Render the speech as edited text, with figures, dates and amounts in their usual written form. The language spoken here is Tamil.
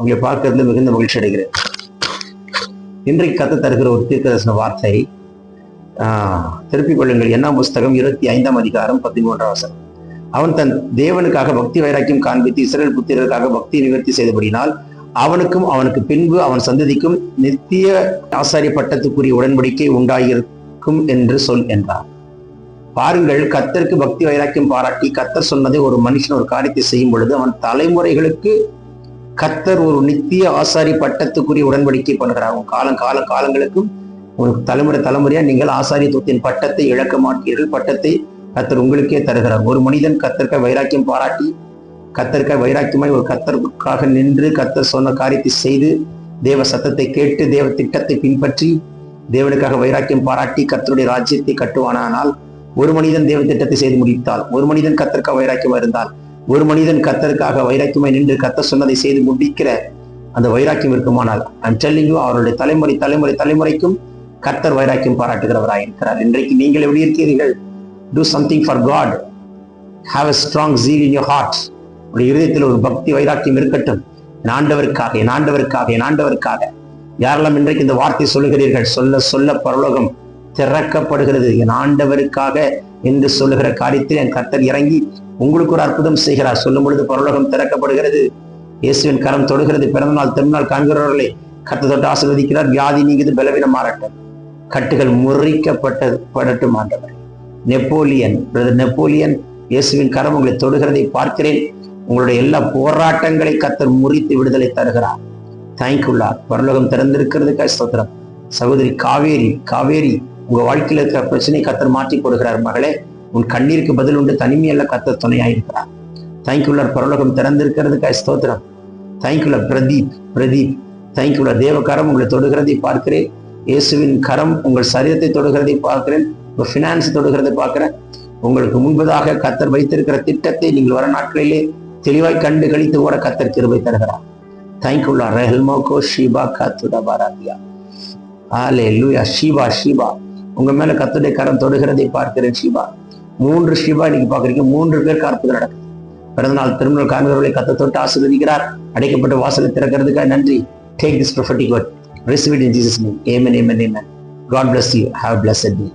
உங்களை பார்க்கறதுல மிகுந்த மகிழ்ச்சி அடைகிறேன். இன்றைக்கு கத்த தருகிற ஒரு தீர்க்கதரிசன வார்த்தை, திருப்பிக் கொள்ளுங்கள். 8ஆம் புஸ்தகம் 25ஆம் அதிகாரம் 13ஆம் வசனம். அவன் தன் தேவனுக்காக பக்தி வைராக்கியம் காண்பித்து இஸ்ரவேல் புத்திரருக்காக பக்தி நிவர்த்தி செய்தபடினால் அவனுக்கும் அவனுக்கு பின்பு அவன் சந்ததிக்கும் நித்திய ஆசாரிய பட்டத்துக்குரிய உடன்படிக்கை உண்டாயிருக்கும் என்று சொல் என்றார். பாருங்கள், கர்த்தருக்கு பக்தி வைராக்கியம் பாராட்டி கர்த்தர் சொன்னதை ஒரு மனுஷன் ஒரு காரியத்தை செய்யும் பொழுது அவன் தலைமுறைகளுக்கு கர்த்தர் ஒரு நித்திய ஆசாரி பட்டத்துக்குரிய உடன்படிக்கை பண்ணுகிறார். காலங்களுக்கும் ஒரு தலைமுறையா நீங்கள் ஆசாரியத்துவத்தின் பட்டத்தை இழக்க மாட்டீர்கள். பட்டத்தை கர்த்தர் உங்களுக்கே தருகிறார். ஒரு மனிதன் கர்த்தருக்காக வைராக்கியம் பாராட்டி கர்த்தருக்காக வைராக்கியமாய் ஒரு கர்த்தருக்காக நின்று கர்த்தர் சொன்ன காரியத்தை செய்து தேவ சத்தத்தை கேட்டு தேவ திட்டத்தை பின்பற்றி தேவனுக்காக வைராக்கியம் பாராட்டி கர்த்தருடைய ராஜ்யத்தை கட்டுவானால், ஒரு மனிதன் தேவ திட்டத்தை செய்து முடித்தால், ஒரு மனிதன் கர்த்தருக்காக வைராக்கியமா இருந்தால், ஒரு மனிதன் கர்த்தருக்காக வைராக்கியமாய் நின்று கர்த்தர் சொன்னதை செய்து முடிக்கிற அந்த வைராக்கியம் இருக்குமானால், ஐம் டெல்லிங் யூ, அவருடைய தலைமுறைக்கும் கர்த்தர் வைராக்கியம் பாராட்டுகிறவராயிருக்கிறார். இன்றைக்கு நீங்கள் எப்படி இருக்கிறீர்கள்? Do something for God. Have a strong zeal in your heart. உடைய இருதயத்தில் ஒரு பக்தி வைராக்கியம் இருக்கட்டும். என் ஆண்டவருக்காக. யாரெல்லாம் இன்றைக்கு இந்த வார்த்தை சொல்லுகிறீர்கள், சொல்ல பரலோகம் திறக்கப்படுகிறது. என் ஆண்டவருக்காக என்று சொல்லுகிற காரியத்தில் என் கர்த்தர் இறங்கி உங்களுக்கு ஒரு அற்புதம் செய்கிறார். சொல்லும் பொழுது பரலோகம் திறக்கப்படுகிறது. இயேசுவின் கரம் தொடுகிறது. பிறந்தநாள் திருநாள் காண்கிறவர்களை கர்த்தர் தொட்டு ஆசீர்வதிக்கிறார். வியாதி நீங்குது, பலவீனம் மாறட்டும், கட்டுகள் முறிக்கப்படட்டும். ஆண்டவர் நெப்போலியன் இயேசுவின் கரம் உங்களை தொடுகிறதை பார்க்கிறேன். உங்களுடைய எல்லா போராட்டங்களை கர்த்தர் முறித்து விடுதலை தருகிறார். தேங்க்யூ. பரலோகம் திறந்திருக்கிறதுக்காக ஸ்தோத்திரம். சகோதரி காவேரி, உங்க வாழ்க்கையில் இருக்கிற பிரச்சனை கர்த்தர் மாற்றி கொடுக்கிறார். மகளே, உன் கண்ணீருக்கு பதில் உண்டு, தனிமையல்ல, கர்த்தர் துணையாயிருக்கிறார். தேங்க்யூ. பரலோகம் திறந்திருக்கிறதுக்காக ஸ்தோத்திரம். தேங்க்யூ. பிரதீப் தேங்க்யூ. தேவ கரம் உங்களை தொடுகிறதை பார்க்கிறேன். இயேசுவின் கரம் உங்கள் சரீரத்தை தொடுகிறதை பார்க்கிறேன். உங்க பினான்ஸ் தொடுகிறதை பார்க்கிறேன். உங்களுக்கு முன்பதாக கர்த்தர் வைத்திருக்கிற திட்டத்தை நீங்கள் வர நாட்களிலே தெளிவாய் கண்டு கழித்து கூட கர்த்தர் கிருபை தருகிறார். தேங்க்யூ. ரெஹல்மோகோ ஷீபா காத்துடா பாராதியா. ஹல்லேலூயா. ஷீபா உங்க மேல கர்த்தருடைய கரம் தொடுகிறதை பார்க்கிறேன். ஷீபா 3 ஷீபா இன்னைக்கு பாக்குறீங்க. 3 பேர் அற்புதம் நடக்குது. பிறந்தநாள் திருமணம் காண்கிறவர்களை கர்த்தர் தொட்டு ஆசீர்வதிக்கிறார். அடைக்கப்பட்ட வாசலை திறக்கிறதுக்காக நன்றி. Take this prophetic word. Receive it in Jesus' name. Amen. God bless you. Have a blessed day.